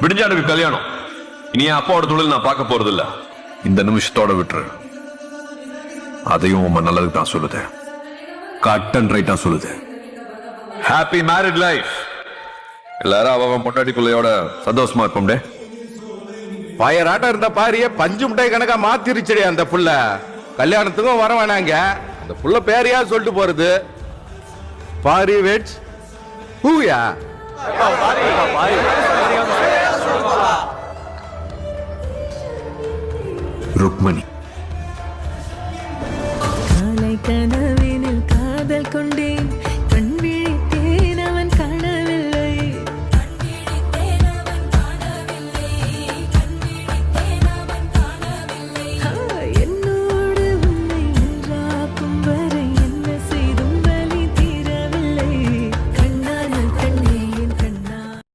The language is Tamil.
விடிஞ்சானுக்கு கல்யாணம். இனி என் அப்பாவோட தொழில் நான் பார்க்க போறது இல்ல. இந்த நிமிஷத்தோட விட்டுரு. அதையும் உங்க நல்லதுக்கு தான் சொல்லுது. கட் அண்ட் ரைட்டா சொல்லுது. Happy married life. எல்லாரும் அவன் பொண்டாட்டி பிள்ளையோட சந்தோஷமா இருப்போம். பயராட்டம் இருந்த பாரிய பஞ்சு மிட்டாய் கணக்கா மாத்திருச்சடி அந்த புள்ள. கல்யாணத்துக்கும் வர வேணாங்க. அந்த புள்ள பேரையா சொல்லிட்டு போறது. பாரி வெட்ஸ் ஹூயா? ருக்மணி.